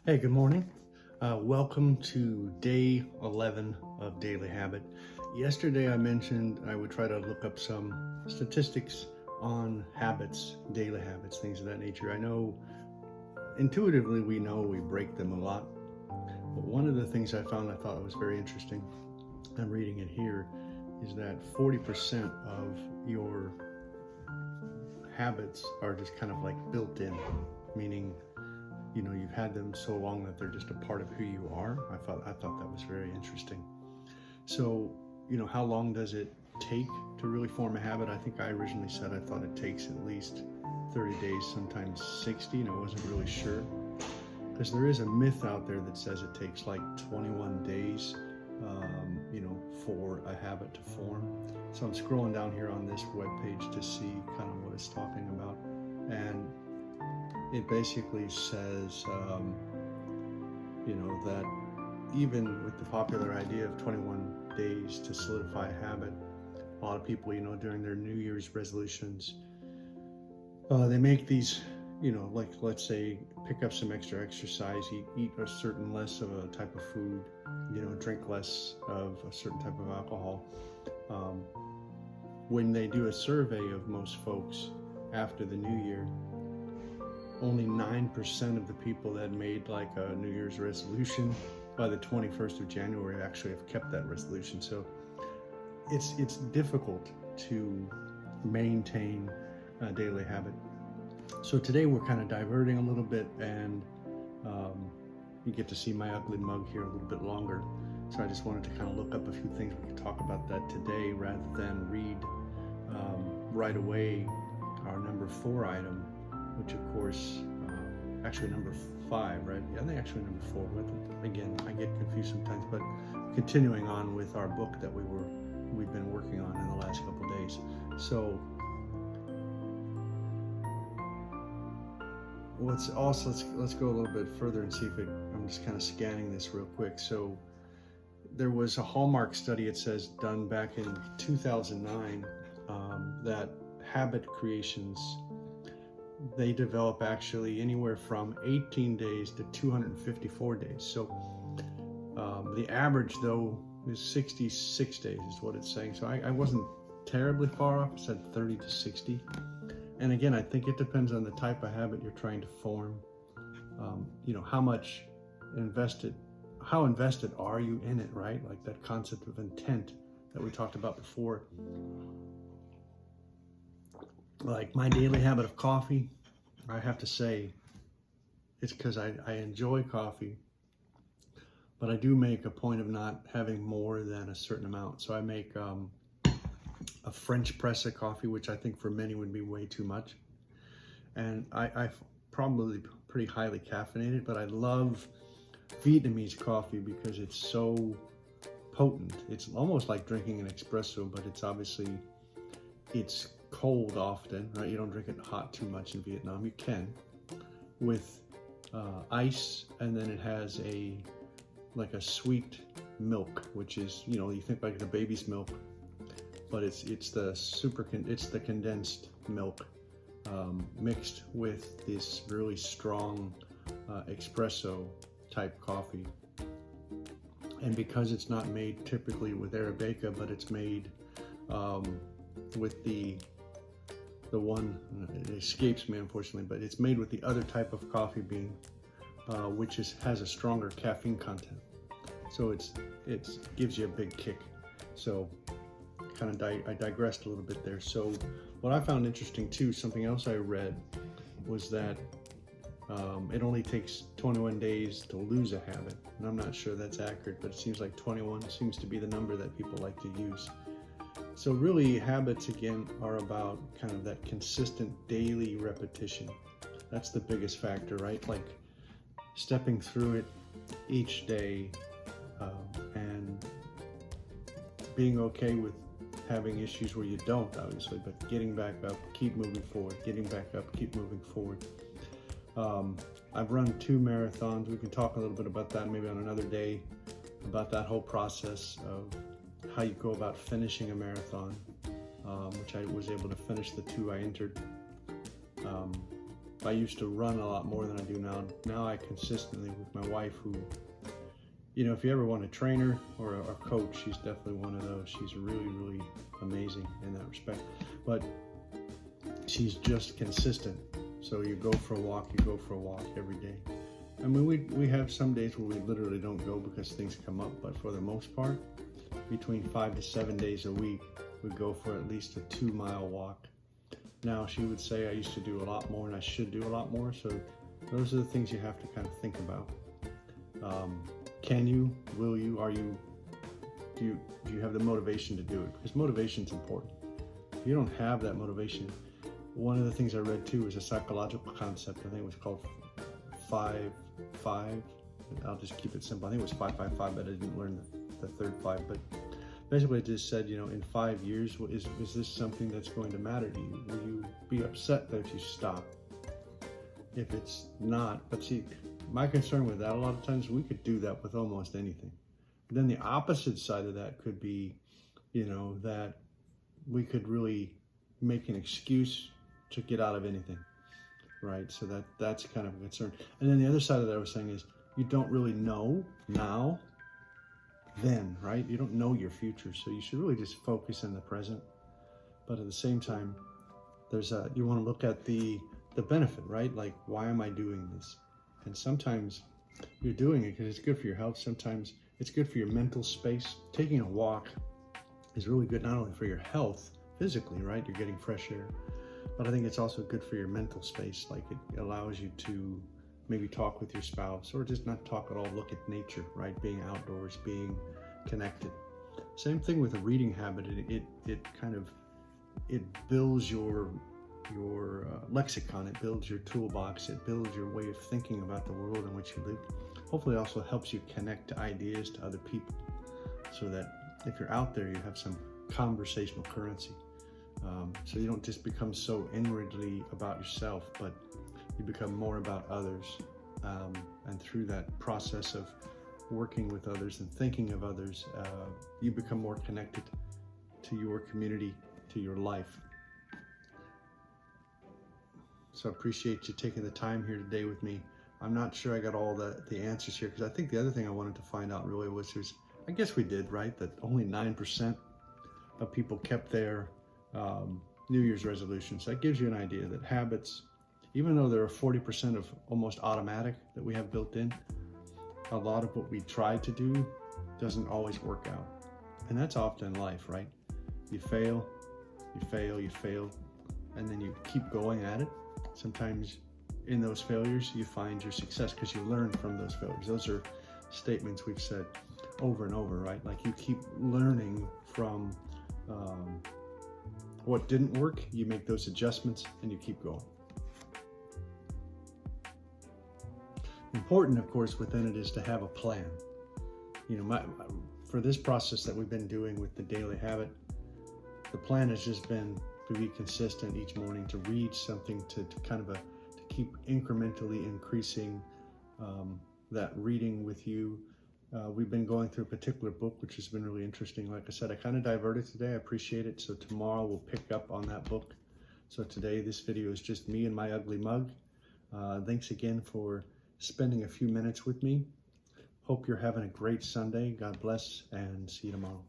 Hey, good morning. Welcome to day 11 of Daily Habit. Yesterday I mentioned I would try to look up some statistics on habits, daily habits, things of that nature. I know intuitively we know we break them a lot, but one of the things I found I thought was very interesting, I'm reading it here, is that 40% of your habits are just kind of like built in, meaning you've had them so long that they're just a part of who you are. I thought that was very interesting. So, how long does it take to really form a habit? I think I originally said I thought it takes at least 30 days, sometimes 60, and I wasn't really sure. Because there is a myth out there that says it takes like 21 days, for a habit to form. So I'm scrolling down here on this webpage to see kind of what it's talking about. And it basically says, that even with the popular idea of 21 days to solidify a habit, a lot of people, during their New Year's resolutions, they make these, like let's say pick up some extra exercise, eat a certain less of a type of food, drink less of a certain type of alcohol. When they do a survey of most folks after the new year, only 9% of the people that made like a New Year's resolution by the 21st of January actually have kept that resolution. So it's difficult to maintain a daily habit. So today we're kind of diverting a little bit, and you get to see my ugly mug here a little bit longer. So I just wanted to kind of look up a few things. We could talk about that today rather than read right away our number 4 item, which of course, actually number 5, right? Yeah, I think actually number 4. Again, I get confused sometimes, but continuing on with our book that we've been working on in the last couple days. So let's go a little bit further and see if I'm just kind of scanning this real quick. So there was a Hallmark study, it says, done back in 2009, that habit creations, they develop actually anywhere from 18 days to 254 days. So the average though is 66 days is what it's saying. So I wasn't terribly far off. It said 30 to 60. And again, I think it depends on the type of habit you're trying to form. How invested are you in it, right? Like that concept of intent that we talked about before. Like my daily habit of coffee, I have to say it's because I enjoy coffee, but I do make a point of not having more than a certain amount. So I make a French press of coffee, which I think for many would be way too much. And I probably pretty highly caffeinated, but I love Vietnamese coffee because it's so potent. It's almost like drinking an espresso, but it's cold often, right? You don't drink it hot too much in Vietnam. You can with ice, and then it has like a sweet milk, which is, you think like the baby's milk, but it's the condensed milk mixed with this really strong espresso type coffee. And because it's not made typically with Arabica, but it's made with the one, it escapes me unfortunately, but it's made with the other type of coffee bean, which has a stronger caffeine content. So it gives you a big kick. So I digressed a little bit there. So what I found interesting too, something else I read, was that it only takes 21 days to lose a habit. And I'm not sure that's accurate, but it seems like 21 seems to be the number that people like to use. So really, habits, again, are about kind of that consistent daily repetition. That's the biggest factor, right? Like stepping through it each day, and being okay with having issues where you don't, obviously, but getting back up, keep moving forward, getting back up, keep moving forward. I've run 2 marathons. We can talk a little bit about that maybe on another day, about that whole process of how you go about finishing a marathon, which I was able to finish the 2 I entered. I used to run a lot more than I do now. Now I consistently, with my wife, who, you know, if you ever want a trainer or a coach, she's definitely one of those. She's really, really amazing in that respect. But she's just consistent. So you go for a walk every day. I mean, we have some days where we literally don't go because things come up, but for the most part, between 5 to 7 days a week, we go for at least a 2-mile walk. Now, she would say I used to do a lot more and I should do a lot more. So those are the things you have to kind of think about. Can you, will you, do you have the motivation to do it? Because motivation is important. If you don't have that motivation, one of the things I read too is a psychological concept. I think it was called 5-5. I'll just keep it simple. I think it was 5-5-5, but I didn't learn the third 5. But basically it just said, you know, in 5 years, is this something that's going to matter to you? Will you be upset that if you stop? If it's not, but see, my concern with that, a lot of times we could do that with almost anything. But then the opposite side of that could be, you know, that we could really make an excuse to get out of anything, right? So that's kind of a concern. And then the other side of that I was saying is, you don't really know now, then, right? You don't know your future, so you should really just focus in the present. But at the same time, you want to look at the benefit, right? Like, why am I doing this? And sometimes you're doing it because it's good for your health. Sometimes it's good for your mental space. Taking a walk is really good, not only for your health physically, right? You're getting fresh air, but I think it's also good for your mental space. Like, it allows you to maybe talk with your spouse, or just not talk at all, look at nature, right? Being outdoors, being connected. Same thing with a reading habit. It kind of, it builds your lexicon, it builds your toolbox, it builds your way of thinking about the world in which you live. Hopefully it also helps you connect ideas to other people, so that if you're out there, you have some conversational currency. So you don't just become so inwardly about yourself, but you become more about others. And through that process of working with others and thinking of others, you become more connected to your community, to your life. So I appreciate you taking the time here today with me. I'm not sure I got all the answers here, because I think the other thing I wanted to find out really was, I guess we did, right? That only 9% of people kept their New Year's resolutions. That gives you an idea that habits, even though there are 40% of almost automatic that we have built in, a lot of what we try to do doesn't always work out. And that's often life, right? You fail, and then you keep going at it. Sometimes in those failures, you find your success because you learn from those failures. Those are statements we've said over and over, right? Like, you keep learning from what didn't work, you make those adjustments, and you keep going. Important, of course, within it is to have a plan. You know, for this process that we've been doing with the daily habit, the plan has just been to be consistent each morning, to read something, to keep incrementally increasing that reading with you. We've been going through a particular book, which has been really interesting. Like I said, I kind of diverted today. I appreciate it. So tomorrow we'll pick up on that book. So today, this video is just me and my ugly mug. Thanks again for spending a few minutes with me. Hope you're having a great Sunday. God bless, and see you tomorrow.